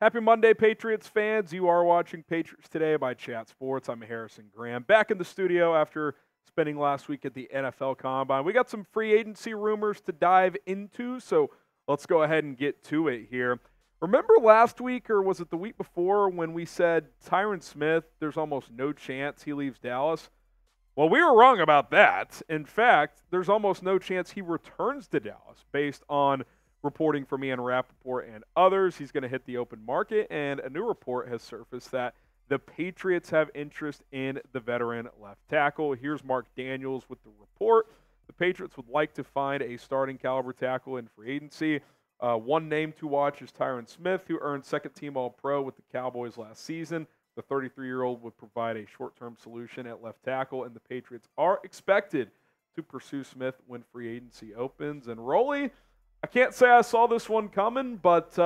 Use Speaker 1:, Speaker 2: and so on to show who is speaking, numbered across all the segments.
Speaker 1: Happy Monday, Patriots fans. You are watching Patriots Today by Chat Sports. I'm Harrison Graham, back in the studio after spending last week at the NFL Combine. We got some free agency rumors to dive into, so let's go ahead and get to it here. Remember last week, or was it the week before, when we said Tyron Smith, there's almost no chance he leaves Dallas? Well, we were wrong about that. In fact, there's almost no chance he returns to Dallas based on reporting from Ian Rappaport and others. He's going to hit the open market, and a new report has surfaced that the Patriots have interest in the veteran left tackle. Here's Mark Daniels with the report. The Patriots would like to find a starting caliber tackle in free agency. One name to watch is Tyron Smith, who earned second-team All-Pro with the Cowboys last season. The 33-year-old would provide a short-term solution at left tackle, and the Patriots are expected to pursue Smith when free agency opens. And Rolly, I can't say I saw this one coming, but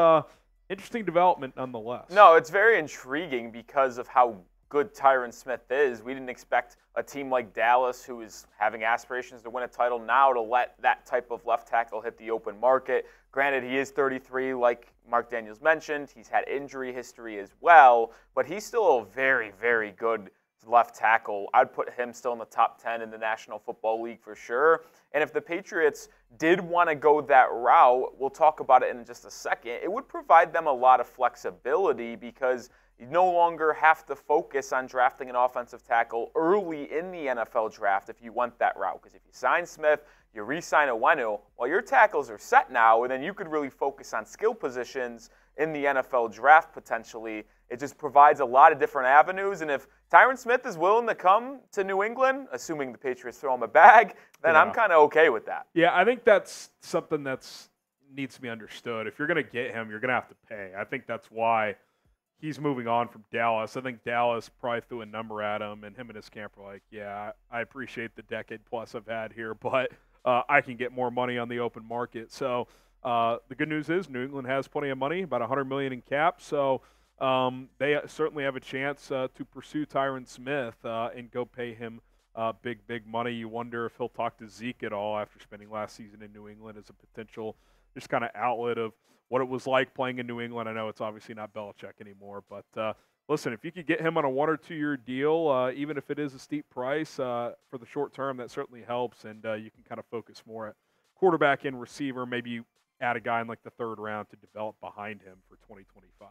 Speaker 1: interesting development nonetheless.
Speaker 2: No, it's very intriguing because of how good Tyron Smith is. We didn't expect a team like Dallas, who is having aspirations to win a title now, to let that type of left tackle hit the open market. Granted, he is 33, like Mark Daniels mentioned. He's had injury history as well, but he's still a very, very good left tackle. I'd put him still in the top 10 in the National Football League for sure. And if the Patriots did want to go that route, we'll talk about it in just a second, it would provide them a lot of flexibility because you no longer have to focus on drafting an offensive tackle early in the NFL draft if you want that route. Because if you sign Smith, you re-sign Onwenu, well, your tackles are set now, and then you could really focus on skill positions in the NFL draft potentially. It just provides a lot of different avenues, and if Tyron Smith is willing to come to New England, assuming the Patriots throw him a bag, then I'm kind of okay with that.
Speaker 1: Yeah, I think that's something that needs to be understood. If you're going to get him, you're going to have to pay. I think that's why he's moving on from Dallas. I think Dallas probably threw a number at him, and him and his camp were like, yeah, I appreciate the decade plus I've had here, but I can get more money on the open market. So the good news is New England has plenty of money, about $100 million in cap, so they certainly have a chance to pursue Tyron Smith and go pay him big money. You wonder if he'll talk to Zeke at all after spending last season in New England as a potential just kind of outlet of what it was like playing in New England. I know it's obviously not Belichick anymore, but listen, if you could get him on a 1 or 2 year deal, even if it is a steep price for the short term, that certainly helps, and you can kind of focus more at quarterback and receiver. Maybe you add a guy in like the third round to develop behind him for 2025.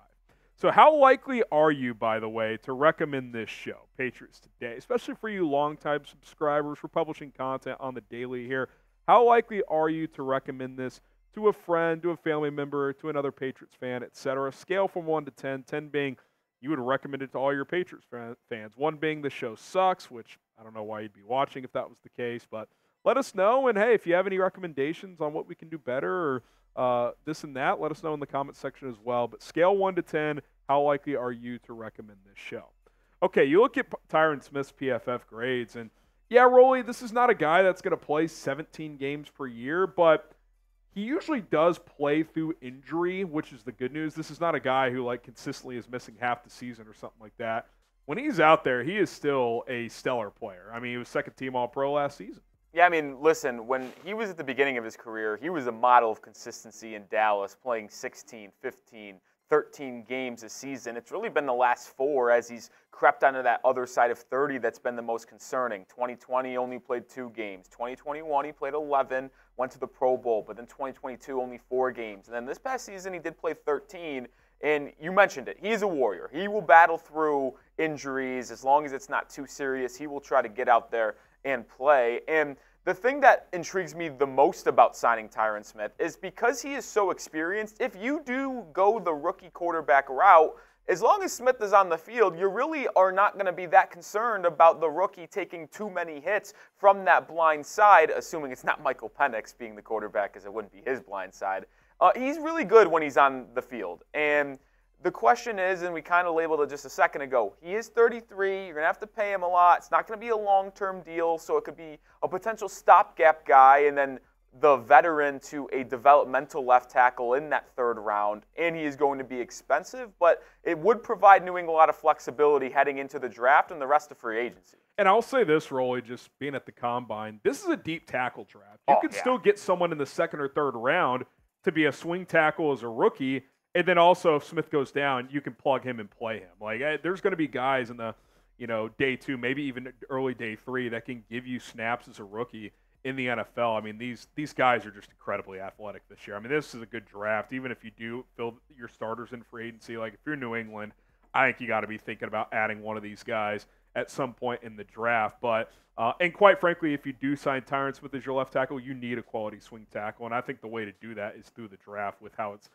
Speaker 1: So how likely are you, by the way, to recommend this show, Patriots Today, especially for you long-time subscribers? We're publishing content on the daily here. How likely are you to recommend this to a friend, to a family member, to another Patriots fan, etc.? Scale from 1 to 10, 10 being you would recommend it to all your Patriots fans, 1 being the show sucks, which I don't know why you'd be watching if that was the case, but let us know. And, hey, if you have any recommendations on what we can do better or this and that, let us know in the comment section as well. But scale 1 to 10, how likely are you to recommend this show? Okay, you look at Tyron Smith's PFF grades, and, yeah, Rolly, this is not a guy that's going to play 17 games per year, but he usually does play through injury, which is the good news. This is not a guy who, like, consistently is missing half the season or something like that. When he's out there, he is still a stellar player. I mean, he was second-team All-Pro last season.
Speaker 2: Yeah, I mean, listen, when he was at the beginning of his career, he was a model of consistency in Dallas, playing 16, 15, 13 games a season. It's really been the last 4 as he's crept onto that other side of 30 that's been the most concerning. 2020 only played 2 games. 2021 he played 11, went to the Pro Bowl, but then 2022 only 4 games. And then this past season he did play 13, and you mentioned it. He's a warrior. He will battle through injuries as long as it's not too serious. He will try to get out there and play. And the thing that intrigues me the most about signing Tyron Smith is because he is so experienced, if you do go the rookie quarterback route, as long as Smith is on the field, you really are not going to be that concerned about the rookie taking too many hits from that blind side, assuming it's not Michael Penix being the quarterback, because it wouldn't be his blind side. He's really good when he's on the field. And the question is, and we kind of labeled it just a second ago, he is 33. You're going to have to pay him a lot. It's not going to be a long-term deal, so it could be a potential stopgap guy and then the veteran to a developmental left tackle in that third round. And he is going to be expensive, but it would provide New England a lot of flexibility heading into the draft and the rest of free agency.
Speaker 1: And I'll say this, Rolly, just being at the Combine, this is a deep tackle draft. You could still get someone in the second or third round to be a swing tackle as a rookie, And then also, if Smith goes down, you can plug him and play him. Like, there's going to be guys in the, day 2, maybe even early day 3 that can give you snaps as a rookie in the NFL. I mean, these guys are just incredibly athletic this year. I mean, this is a good draft. Even if you do fill your starters in free agency, like if you're New England, I think you got to be thinking about adding one of these guys at some point in the draft. But and quite frankly, if you do sign Tyron Smith as your left tackle, you need a quality swing tackle, and I think the way to do that is through the draft with how it's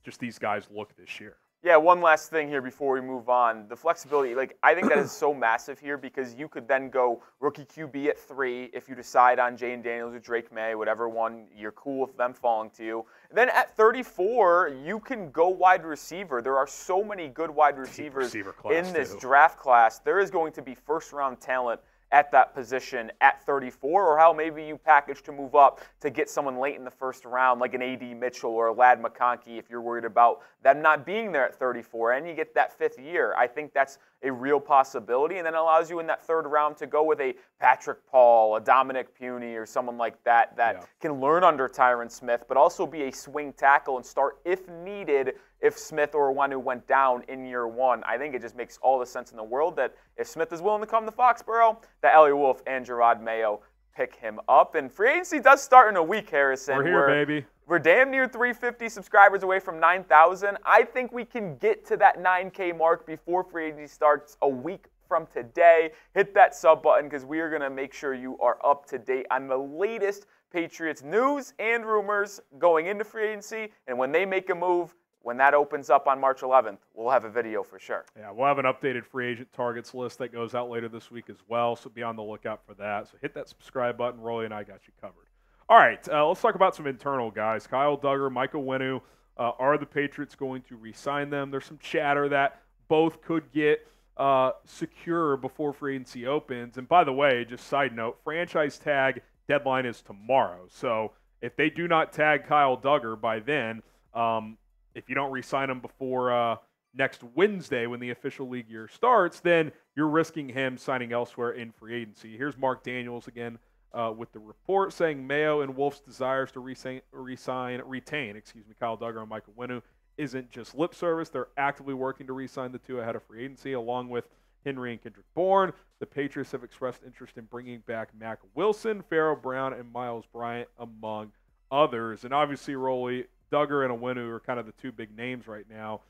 Speaker 1: just these guys look this year.
Speaker 2: Yeah, one last thing here before we move on. The flexibility, I think that is so massive here because you could then go rookie QB at 3 if you decide on Jane Daniels or Drake May, whatever one you're cool with them falling to you. And then at 34, you can go wide receiver. There are so many good wide receivers in this draft class. There is going to be first-round talent at that position at 34, or how maybe you package to move up to get someone late in the first round like an A.D. Mitchell or a Ladd McConkey if you're worried about them not being there at 34, and you get that 5th year. I think that's a real possibility, and then it allows you in that 3rd round to go with a Patrick Paul, a Dominic Puny, or someone like that can learn under Tyron Smith, but also be a swing tackle and start if needed if Smith or Onwenu went down in year 1. I think it just makes all the sense in the world that if Smith is willing to come to Foxborough, that Eliot Wolf and Jerod Mayo pick him up. And free agency does start in a week, Harrison.
Speaker 1: We're here, baby.
Speaker 2: We're damn near 350 subscribers away from 9,000. I think we can get to that 9K mark before free agency starts a week from today. Hit that sub button because we are going to make sure you are up to date on the latest Patriots news and rumors going into free agency. And when they make a move, when that opens up on March 11th, we'll have a video for sure.
Speaker 1: Yeah, we'll have an updated free agent targets list that goes out later this week as well, so be on the lookout for that. So hit that subscribe button. Rolly and I got you covered. All right, let's talk about some internal guys. Kyle Dugger, Mike Onwenu. Are the Patriots going to re-sign them? There's some chatter that both could get secure before free agency opens. And by the way, just side note, franchise tag deadline is tomorrow. So if they do not tag Kyle Dugger by then, if you don't re-sign him before next Wednesday when the official league year starts, then you're risking him signing elsewhere in free agency. Here's Mark Daniels again with the report saying Mayo and Wolf's desires to retain Kyle Dugger and Mike Onwenu isn't just lip service. They're actively working to re-sign the two ahead of free agency, along with Henry and Kendrick Bourne. The Patriots have expressed interest in bringing back Mac Wilson, Pharaoh Brown, and Miles Bryant, among others. And obviously, Rolly, Dugger and Onwenu are kind of the two big names right now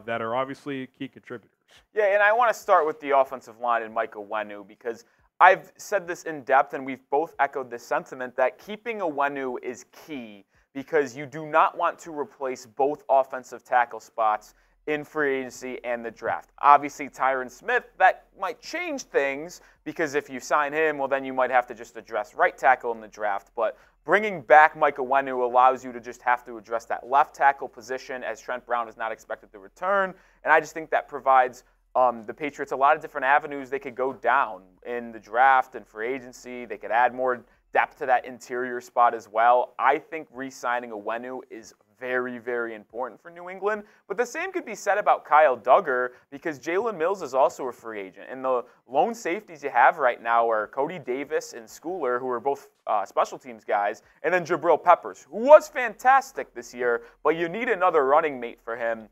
Speaker 1: that are obviously key contributors.
Speaker 2: Yeah, and I want to start with the offensive line and Mike Onwenu because I've said this in depth, and we've both echoed this sentiment that keeping Onwenu is key because you do not want to replace both offensive tackle spots in free agency and the draft. Obviously, Tyron Smith, that might change things because if you sign him, well, then you might have to just address right tackle in the draft. But bringing back Mike Onwenu allows you to just have to address that left tackle position as Trent Brown is not expected to return. And I just think that provides the Patriots a lot of different avenues they could go down in the draft and free agency. They could add more depth to that interior spot as well. I think re-signing Onwenu is very, very important for New England. But the same could be said about Kyle Dugger because Jalen Mills is also a free agent. And the lone safeties you have right now are Cody Davis and Schooler, who are both special teams guys, and then Jabril Peppers, who was fantastic this year, but you need another running mate for him.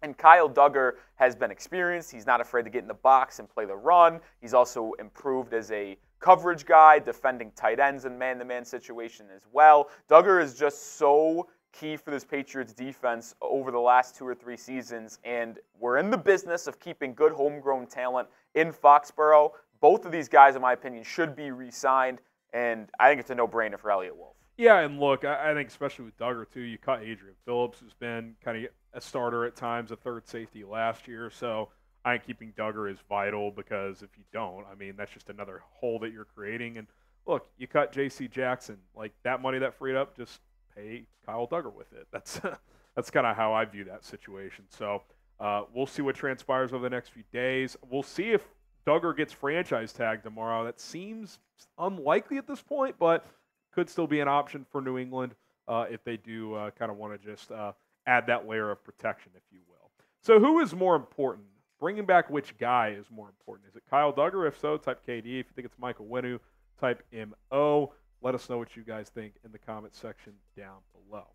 Speaker 2: And Kyle Dugger has been experienced. He's not afraid to get in the box and play the run. He's also improved as a coverage guy, defending tight ends in man-to-man situation as well. Dugger is just so key for this Patriots defense over the last 2 or 3 seasons, and we're in the business of keeping good homegrown talent in Foxborough. Both of these guys, in my opinion, should be re-signed, and I think it's a no-brainer for Eliot Wolf.
Speaker 1: Yeah, and look, I think especially with Dugger, too, you cut Adrian Phillips, who's been kind of a starter at times, a third safety last year, so I think keeping Dugger is vital because if you don't, I mean, that's just another hole that you're creating. And look, you cut J.C. Jackson, like that money that freed up, just pay Kyle Dugger with it. That's kind of how I view that situation. So we'll see what transpires over the next few days. We'll see if Dugger gets franchise tagged tomorrow. That seems unlikely at this point, but could still be an option for New England if they do kind of want to just add that layer of protection, if you will. So who is more important? Bringing back which guy is more important? Is it Kyle Dugger? If so, type KD. If you think it's Mike Onwenu, type MO. Let us know what you guys think in the comment section down below.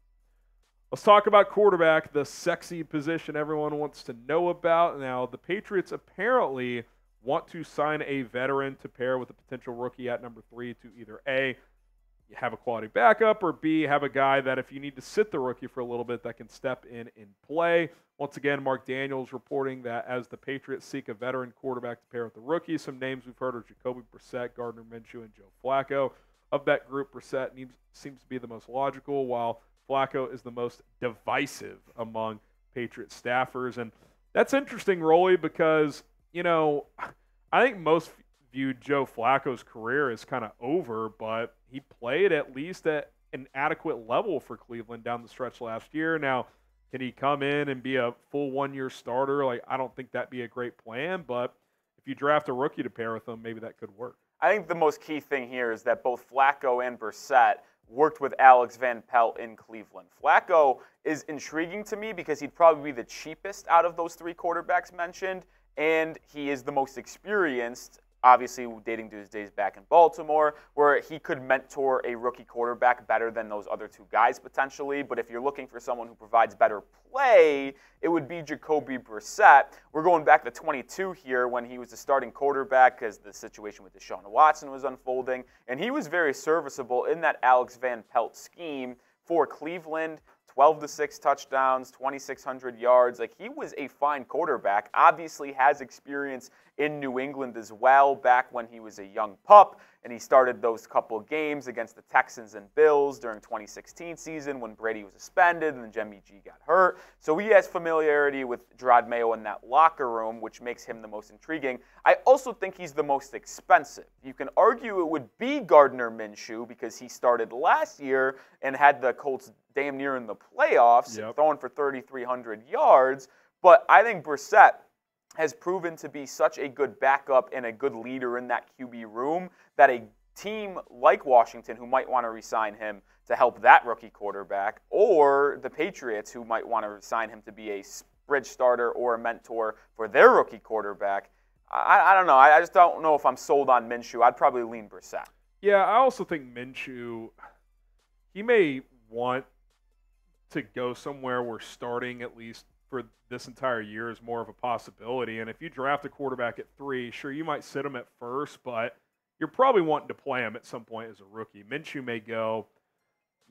Speaker 1: Let's talk about quarterback, the sexy position everyone wants to know about. Now, the Patriots apparently want to sign a veteran to pair with a potential rookie at number 3 to either A, have a quality backup, or B, have a guy that if you need to sit the rookie for a little bit that can step in and play. Once again, Mark Daniels reporting that as the Patriots seek a veteran quarterback to pair with the rookie, some names we've heard are Jacoby Brissett, Gardner Minshew, and Joe Flacco. Of that group, Brissett seems to be the most logical, while Flacco is the most divisive among Patriot staffers. And that's interesting, Rolly, because, I think most viewed Joe Flacco's career as kind of over, but he played at least at an adequate level for Cleveland down the stretch last year. Now, can he come in and be a full one-year starter? I don't think that'd be a great plan, but if you draft a rookie to pair with him, maybe that could work.
Speaker 2: I think the most key thing here is that both Flacco and Brissett worked with Alex Van Pelt in Cleveland. Flacco is intriguing to me because he'd probably be the cheapest out of those 3 quarterbacks mentioned, and he is the most experienced, obviously dating to his days back in Baltimore, where he could mentor a rookie quarterback better than those other 2 guys potentially. But if you're looking for someone who provides better play, it would be Jacoby Brissett. We're going back to 22 here when he was the starting quarterback as the situation with Deshaun Watson was unfolding, and he was very serviceable in that Alex Van Pelt scheme for Cleveland. 12-6 touchdowns, 2,600 yards. He was a fine quarterback. Obviously has experience in New England as well back when he was a young pup, and he started those couple games against the Texans and Bills during 2016 season when Brady was suspended and then Jimmy G got hurt. So he has familiarity with Jerod Mayo in that locker room, which makes him the most intriguing. I also think he's the most expensive. You can argue it would be Gardner Minshew because he started last year and had the Colts damn near in the playoffs, throwing for 3,300 yards. But I think Brissett has proven to be such a good backup and a good leader in that QB room that a team like Washington, who might want to re-sign him to help that rookie quarterback, or the Patriots, who might want to re-sign him to be a bridge starter or a mentor for their rookie quarterback, I don't know. I just don't know if I'm sold on Minshew. I'd probably lean Brissett.
Speaker 1: Yeah, I also think Minshew, he may want to go somewhere where starting at least for this entire year is more of a possibility. And if you draft a quarterback at 3, sure, you might sit him at first, but you're probably wanting to play him at some point as a rookie. Minshew may go,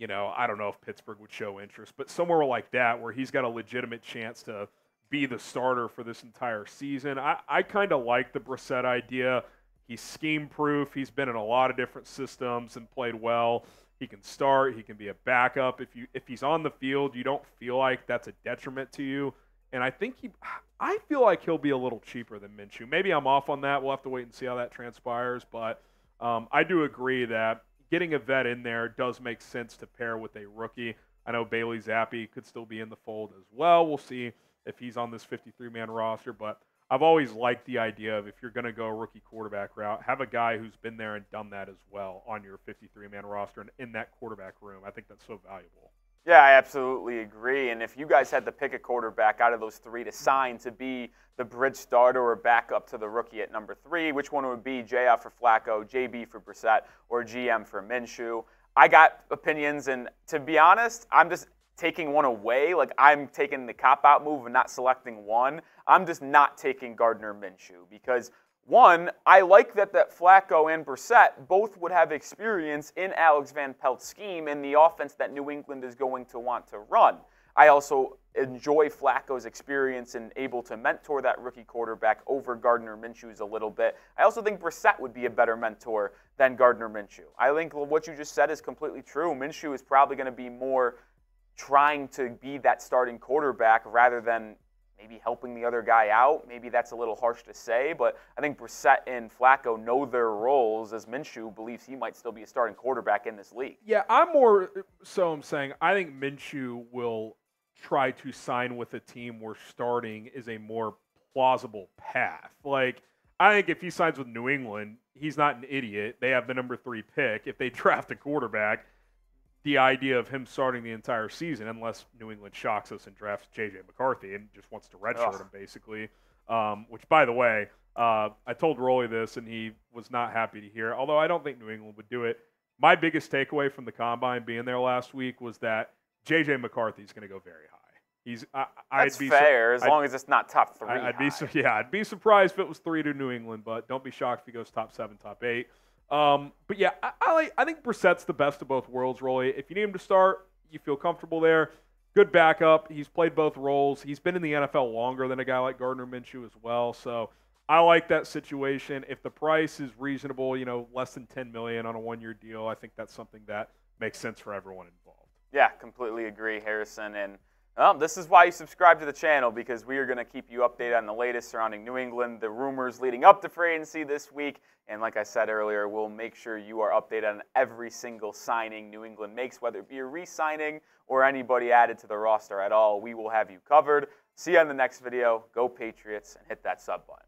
Speaker 1: I don't know if Pittsburgh would show interest, but somewhere like that where he's got a legitimate chance to be the starter for this entire season. I kind of like the Brissett idea. He's scheme-proof. He's been in a lot of different systems and played well. He can start. He can be a backup. If he's on the field, you don't feel like that's a detriment to you. And I feel like he'll be a little cheaper than Minshew. Maybe I'm off on that. We'll have to wait and see how that transpires. But I do agree that getting a vet in there does make sense to pair with a rookie. I know Bailey Zappi could still be in the fold as well. We'll see if he's on this 53-man roster. But I've always liked the idea of if you're going to go a rookie quarterback route, have a guy who's been there and done that as well on your 53-man roster and in that quarterback room. I think that's so valuable.
Speaker 2: Yeah, I absolutely agree. And if you guys had to pick a quarterback out of those 3 to sign to be the bridge starter or backup to the rookie at number 3, which one would be JF for Flacco, JB for Brissett, or GM for Minshew? I got opinions, and to be honest, I'm just taking one away. I'm taking the cop-out move and not selecting one. I'm just not taking Gardner Minshew because, one, I like that Flacco and Brissett both would have experience in Alex Van Pelt's scheme and the offense that New England is going to want to run. I also enjoy Flacco's experience and able to mentor that rookie quarterback over Gardner Minshew's a little bit. I also think Brissett would be a better mentor than Gardner Minshew. I think what you just said is completely true. Minshew is probably going to be more trying to be that starting quarterback rather than maybe helping the other guy out. Maybe that's a little harsh to say, but I think Brissett and Flacco know their roles as Minshew believes he might still be a starting quarterback in this league.
Speaker 1: Yeah, I'm saying I think Minshew will try to sign with a team where starting is a more plausible path. I think if he signs with New England, he's not an idiot. They have the number 3 pick. If they draft a quarterback, the idea of him starting the entire season, unless New England shocks us and drafts J.J. McCarthy and just wants to redshirt him, basically. Which, by the way, I told Rolly this, and he was not happy to hear, although I don't think New England would do it. My biggest takeaway from the Combine being there last week was that J.J. McCarthy's going to go very high.
Speaker 2: That's fair, as long as it's not top 3.
Speaker 1: I'd be surprised if it was 3 to New England, but don't be shocked if he goes top 7, top 8. But yeah, I think Brissett's the best of both worlds, Rolly. If you need him to start, you feel comfortable there. Good backup. He's played both roles. He's been in the NFL longer than a guy like Gardner Minshew as well. So I like that situation. If the price is reasonable, less than $10 million on a 1-year deal, I think that's something that makes sense for everyone involved.
Speaker 2: Yeah, completely agree, Harrison. And this is why you subscribe to the channel, because we are going to keep you updated on the latest surrounding New England, the rumors leading up to free agency this week. And like I said earlier, we'll make sure you are updated on every single signing New England makes, whether it be a re-signing or anybody added to the roster at all. We will have you covered. See you on the next video. Go Patriots, and hit that sub button.